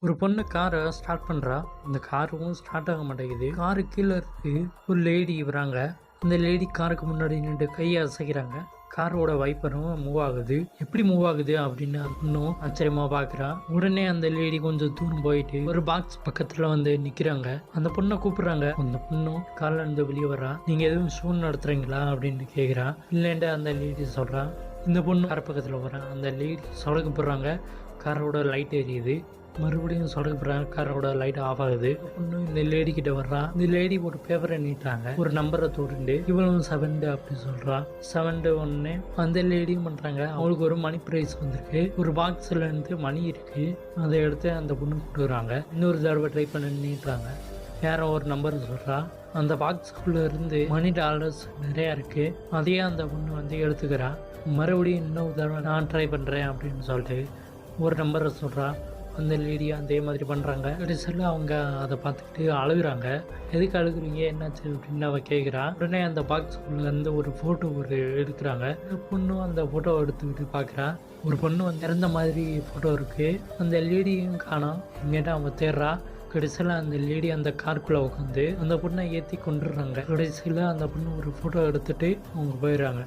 ஒரு பொண்ணு காரை ஸ்டார்ட் பண்ணுறா. இந்த காரும் ஸ்டார்ட் ஆக மாட்டேங்குது. காரு கீழே இருக்கு. ஒரு லேடி வராங்க. இந்த லேடி காருக்கு முன்னாடி நின்று கையை அசைக்கிறாங்க. காரோட வைப்பரும் மூவ் ஆகுது. எப்படி மூவ் ஆகுது அப்படின்னு இன்னும் ஆச்சரியமா பார்க்குறா. உடனே அந்த லேடி கொஞ்சம் தூரம் போயிட்டு ஒரு பாக்ஸ் பக்கத்துல வந்து நிக்கிறாங்க. அந்த பொண்ணை கூப்பிடுறாங்க. அந்த பொண்ணும் கார்ல இருந்து வெளியே வரா. நீங்க எதுவும் ஷோ நடத்துறீங்களா அப்படின்னு கேட்குறா. இல்லைன்ட்டு அந்த லேடி சொல்றா. இந்த பொண்ணு கார் பக்கத்தில் வரா. அந்த லேடி சொடக்கு போடுறாங்க. காரோட லைட் எரியுது. மறுபடியும் சொடக்கு போடுறாங்க. காரோட லைட் ஆஃப் ஆகுது. பொண்ணு இந்த லேடி கிட்ட வர்றா. இந்த லேடி ஒரு பேப்பரை நீட்டாங்க. ஒரு நம்பரை தோடுண்டு இவளும் 7 அப்படி சொல்றா. 7 ஒன்னு அந்த லேடியும் பண்றாங்க. அவங்களுக்கு ஒரு மணி பிரைஸ் வந்திருக்கு. ஒரு பாக்ஸ்ல இருந்து மணி இருக்கு. அதை எடுத்து அந்த பொண்ணு கொடுக்குறாங்க. இன்னொரு தடவை ட்ரை பண்ணி நீட்டுறாங்க. யாரோ ஒரு நம்பர் சொல்றா. அந்த பாக்ஸுக்குள்ள இருந்து மணி டாலர்ஸ் நிறைய இருக்கு. அதையே அந்த பொண்ணு வந்து எடுத்துக்கிறா. மறுபடியும் இன்னொரு தடவை நான் ட்ரை பண்றேன் அப்படின்னு சொல்லிட்டு ஒரு நம்பரை சொல்றா. அந்த லேடியும் அதே மாதிரி பண்ணுறாங்க. கடைசியில் அவங்க அதை பார்த்துக்கிட்டு அழுகுறாங்க. எதுக்கு அழுகுறீங்க, என்னாச்சு அப்படின்னு அவள் கேட்குறா. உடனே அந்த பாக்ஸுக்குள்ளேருந்து ஒரு ஃபோட்டோ எடுக்கிறாங்க. பொண்ணும் அந்த ஃபோட்டோவை எடுத்துக்கிட்டு பார்க்குறா. ஒரு பொண்ணு வந்து இறந்த மாதிரி ஃபோட்டோ இருக்குது. அந்த லேடியும் காணோம். எங்கிட்ட அவன் தேடுறா. கடைசியில் அந்த லேடி அந்த காருக்குள்ளே உட்காந்து அந்த பொண்ணை ஏற்றி கொண்டுடுறாங்க. கடைசியில் அந்த பொண்ணு ஒரு ஃபோட்டோ எடுத்துகிட்டு அவங்க போயிடுறாங்க.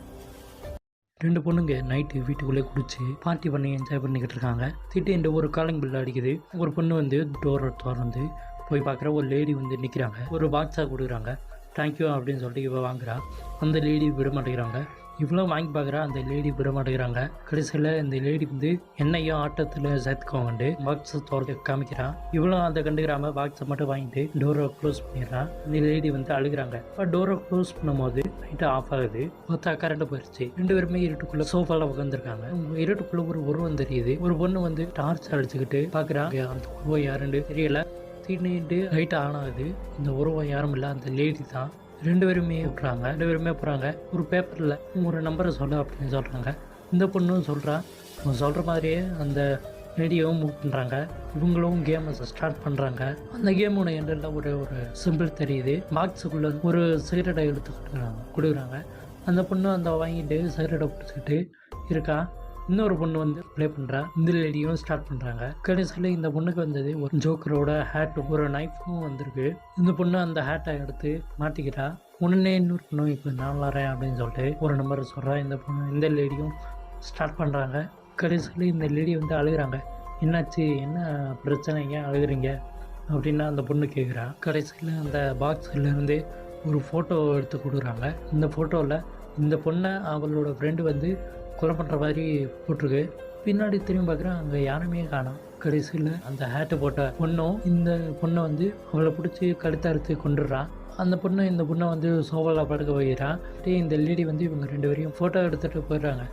2 பொண்ணுங்க நைட்டு வீட்டுக்குள்ளே குடிச்சு பார்ட்டி பண்ணி என்ஜாய் பண்ணிக்கிட்டு இருக்காங்க. திடீர்னு ஒரு காலிங் பில் அடிக்குது. ஒரு பொண்ணு வந்து டோரை திறந்து போய் பார்க்குற ஒரு லேடி வந்து நிற்கிறாங்க. ஒரு பாக்ஸாக கொடுக்குறாங்க. தேங்க்யூ அப்படின்னு சொல்லிட்டு இவ வாங்குறா. அந்த லேடி விட மாட்டேங்கிறாங்க. இவ்வளோ வாங்கி பார்க்குறா. அந்த லேடி விட மாட்டேங்கிறாங்க. கடைசியில் இந்த லேடி வந்து என்னையும் ஆட்டத்தில் சேர்த்துக்கோங்கண்டு பாக்ஸை திறந்து காமிக்கிறா. இவ்வளோ அதை கண்டுக்கிறாம பாக்ஸை மட்டும் வாங்கிட்டு டோரை க்ளோஸ் பண்ணிடுறா. இந்த லேடி வந்து அழுகிறாங்க. இப்போ டோரை க்ளோஸ் பண்ணும்போது லைட்டு ஆஃப் ஆகுது. பார்த்தா கரண்ட் போயிடுச்சு. 2 பேருமே இருட்டுக்குள்ள சோஃபால உட்காந்துருக்காங்க. இருட்டுக்குள்ள ஒரு உருவம் தெரியுது. ஒரு பொண்ணு வந்து டார்ச் அடிச்சுக்கிட்டு பார்க்குறா. அந்த உருவம் யாருன்னு தெரியல. திடீர்னு லைட் ஆன் ஆகுது. இந்த உருவம் யாரும் இல்லை, அந்த லேடி தான். 2 பேருமே விட்றாங்க. 2 பேருமே போகிறாங்க. ஒரு பேப்பரில் ஒரு நம்பரை சொல்ல அப்படின்னு சொல்கிறாங்க. இந்த பொண்ணும் சொல்கிறா. அவங்க சொல்கிற மாதிரியே அந்த ரேடியோவும் மூவ் பண்ணுறாங்க. இவங்களும் கேமை ஸ்டார்ட் பண்ணுறாங்க. அந்த கேமோட எண்டில் ஒரு சிம்பிள் தெரியுது. பாக்ஸுக்குள்ளே ஒரு சிகரெட்டை எடுத்து கொடுக்குறாங்க. அந்த பொண்ணு அந்த வாங்கிட்டு சிகரெட்டை பிடிச்சிக்கிட்டு இருக்கா. இன்னொரு பொண்ணு வந்து ப்ளே பண்ணுறா. இந்த லேடியும் ஸ்டார்ட் பண்ணுறாங்க. கடைசியில் இந்த பொண்ணுக்கு வந்தது ஒரு ஜோக்கரோட ஹேட், ஒரு நைஃபும் வந்திருக்கு. இந்த பொண்ணு அந்த ஹேட்டை எடுத்து மாட்டிக்கிறா. உடனே இன்னொரு பொண்ணு இப்போ நான் வரேன் அப்படின்னு சொல்லிட்டு ஒரு நம்பரை சொல்கிறா. இந்த லேடியும் ஸ்டார்ட் பண்ணுறாங்க. கடைசியில் இந்த லேடி வந்து அழுகிறாங்க. என்னாச்சு, என்ன பிரச்சனை, ஏன் அழுகுறீங்க அப்படின்னு அந்த பொண்ணு கேட்குறா. கடைசியில் அந்த பாக்ஸ்லேருந்து ஒரு ஃபோட்டோ எடுத்து கொடுக்குறாங்க. இந்த ஃபோட்டோவில் இந்த பொண்ணை அவளோட ஃப்ரெண்டு வந்து கொலை பண்ணுற மாதிரி போட்டிருக்கு. பின்னாடி திரும்பி பார்க்குறேன், அங்கே யாருமே காணோம். கடைசியில் அந்த ஹேட்டு போட்ட பொண்ணும் இந்த பொண்ணை வந்து அவளை பிடிச்சி கழுத்தறுத்து கொண்டுடுறான். அந்த பொண்ணை இந்த பொண்ணை வந்து சோஃபாவில் படுக்க வைக்கிறான். இந்த லேடி வந்து இவங்க 2 பேரையும் ஃபோட்டோ எடுத்துகிட்டு போயிடுறாங்க.